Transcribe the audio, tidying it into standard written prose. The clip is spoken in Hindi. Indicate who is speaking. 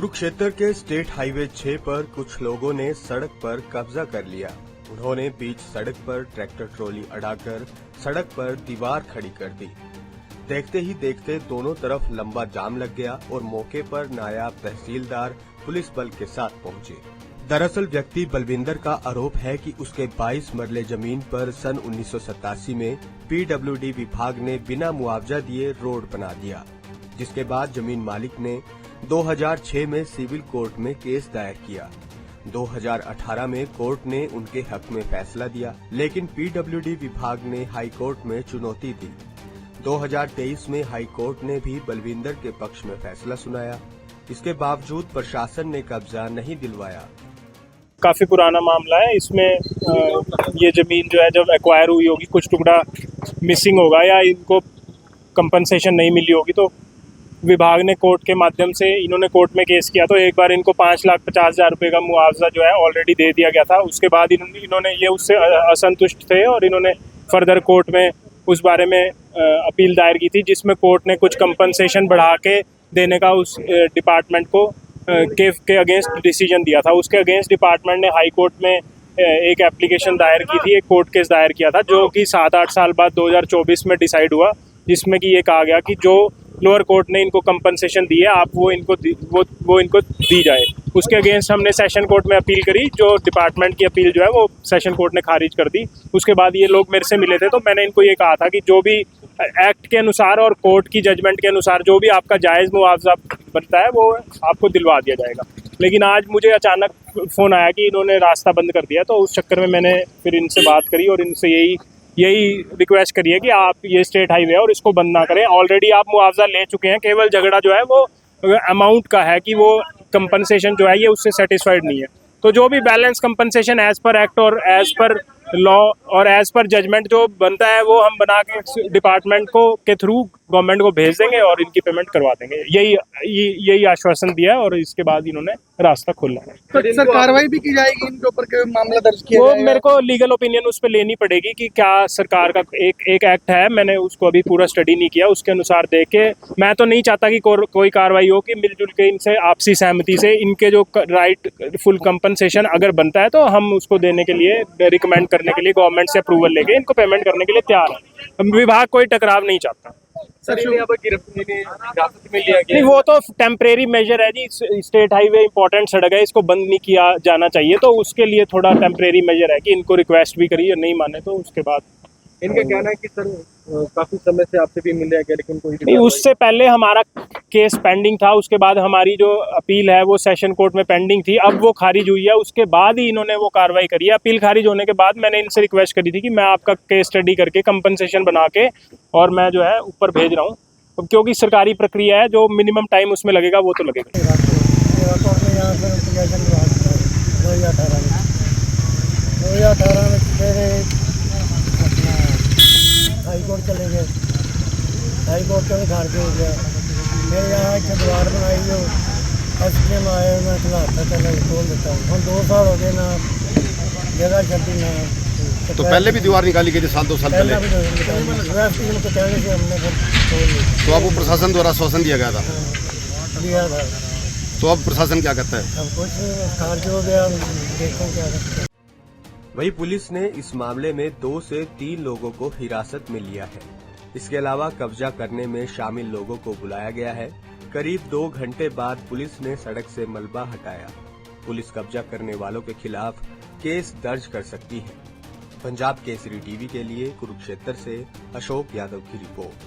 Speaker 1: कुरुक्षेत्र के स्टेट हाईवे 6 पर कुछ लोगों ने सड़क पर कब्जा कर लिया। उन्होंने बीच सड़क पर ट्रैक्टर ट्रॉली अड़ाकर सड़क पर दीवार खड़ी कर दी। देखते ही देखते दोनों तरफ लंबा जाम लग गया और मौके पर नायब तहसीलदार पुलिस बल के साथ पहुंचे। दरअसल व्यक्ति बलविंदर का आरोप है कि उसके 22 मरले जमीन पर सन 1987 में पीडब्ल्यूडी विभाग ने बिना मुआवजा दिए रोड बना दिया, जिसके बाद जमीन मालिक ने 2006 में सिविल कोर्ट में केस दायर किया। 2018 में कोर्ट ने उनके हक में फैसला दिया, लेकिन पीडब्ल्यूडी विभाग ने हाई कोर्ट में चुनौती दी। 2023 में हाई कोर्ट ने भी बलविंदर के पक्ष में फैसला सुनाया। इसके बावजूद प्रशासन ने कब्जा नहीं दिलवाया।
Speaker 2: काफ़ी पुराना मामला है। इसमें ये ज़मीन जो है जब एक्वायर हुई होगी, कुछ टुकड़ा मिसिंग होगा या इनको कंपनसेशन नहीं मिली होगी, तो विभाग ने कोर्ट के माध्यम से इन्होंने कोर्ट में केस किया। तो एक बार इनको 5,50,000 रुपये का मुआवजा जो है ऑलरेडी दे दिया गया था। उसके बाद इन्होंने ये उससे असंतुष्ट थे और इन्होंने फर्दर कोर्ट में उस बारे में अपील दायर की थी, जिसमें कोर्ट ने कुछ कंपनसेशन बढ़ा के देने का उस डिपार्टमेंट को के अगेंस्ट डिसीजन दिया था। उसके अगेंस्ट डिपार्टमेंट ने हाई कोर्ट में एक एप्लीकेशन दायर की थी, एक कोर्ट केस दायर किया था, जो कि 7-8 साल बाद 2024 में डिसाइड हुआ, जिसमें कि ये कहा गया कि जो लोअर कोर्ट ने इनको कंपनसेशन दी है, आप वो इनको दी जाए। उसके अगेंस्ट हमने सेशन कोर्ट में अपील करी। जो डिपार्टमेंट की अपील जो है वो सेशन कोर्ट ने खारिज कर दी। उसके बाद ये लोग मेरे से मिले थे, तो मैंने इनको ये कहा था कि जो भी एक्ट के अनुसार और कोर्ट की जजमेंट के अनुसार जो भी आपका जायज़ मुआवजा बनता है वो आपको दिलवा दिया जाएगा। लेकिन आज मुझे अचानक फ़ोन आया कि इन्होंने रास्ता बंद कर दिया, तो उस चक्कर में मैंने फिर इनसे बात करी और इनसे यही रिक्वेस्ट करी है कि आप ये स्टेट हाईवे है और इसको बंद ना करें। ऑलरेडी आप मुआवजा ले चुके हैं, केवल झगड़ा जो है वो अमाउंट का है कि वो कंपनसेशन जो है ये उससे सेटिस्फाइड नहीं है। तो जो भी balance compensation as per act और एज़ पर लॉ और एज़ पर जजमेंट जो बनता है वो हम बना के डिपार्टमेंट को के थ्रू गवर्नमेंट को भेज देंगे और इनकी पेमेंट करवा देंगे। यही आश्वासन दिया है और इसके बाद इन्होंने रास्ता खोला है।
Speaker 3: तो सर कार्रवाई भी की जाएगी इनके ऊपर, के मामला दर्ज किया जाएगा?
Speaker 2: मेरे को लीगल ओपिनियन उस पर लेनी पड़ेगी कि क्या सरकार का एक एक्ट है, मैंने उसको अभी पूरा स्टडी नहीं किया। उसके अनुसार देख के मैं तो नहीं चाहता कि कोई कार्रवाई हो, कि मिलजुल के इनसे आपसी सहमति से इनके जो राइट फुल कंपनसेशन अगर बनता है तो हम उसको देने के लिए रिकमेंड करने के लिए गवर्नमेंट से अप्रूवल लेके इनको पेमेंट करने के लिए तैयार है। विभाग कोई टकराव नहीं चाहता। नहीं, वो तो टेम्परेरी मेजर है जी। स्टेट हाईवे इंपॉर्टेंट सड़क है, इसको बंद नहीं किया जाना चाहिए, तो उसके लिए थोड़ा टेम्परेरी मेजर है कि इनको रिक्वेस्ट भी करिए, नहीं माने तो उसके बाद।
Speaker 3: इनका कहना है कि सर काफी समय से आपसे भी मिल गया, लेकिन कोई
Speaker 2: नहीं, उससे पहले हमारा केस पेंडिंग था। उसके बाद हमारी जो अपील है वो सेशन कोर्ट में पेंडिंग थी, अब वो खारिज हुई है। उसके बाद ही इन्होंने वो कार्रवाई करी है। अपील खारिज होने के बाद मैंने इनसे रिक्वेस्ट करी थी कि मैं आपका केस स्टडी करके कंपनसेशन बना के और मैं जो है ऊपर भेज रहा हूँ, क्योंकि सरकारी प्रक्रिया है, जो मिनिमम टाइम उसमें लगेगा वो तो लगेगा।
Speaker 4: 2018 में फिर हाई कोर्ट चले गए, हाई कोर्ट का भी घर हो गया। फिर यहाँ एक दीवार बनाई जो एसडीएम आए, मैं खिलाता चला खोल देता हूँ। हम 2 साल हो गए ना जगह छठी ना।
Speaker 5: तो पहले भी दीवार निकाली गई थी 2 साल पहले। तो अब वो प्रशासन द्वारा आश्वासन दिया गया था। तो अब प्रशासन क्या कहता है?
Speaker 4: अब कुछ खारिज हो गया, देखो क्या करते हैं।
Speaker 1: वहीं पुलिस ने इस मामले में 2 से 3 लोगों को हिरासत में लिया है। इसके अलावा कब्जा करने में शामिल लोगों को बुलाया गया है। करीब 2 घंटे बाद पुलिस ने सड़क से मलबा हटाया। पुलिस कब्जा करने वालों के खिलाफ केस दर्ज कर सकती है। पंजाब केसरी टीवी के लिए कुरुक्षेत्र से अशोक यादव की रिपोर्ट।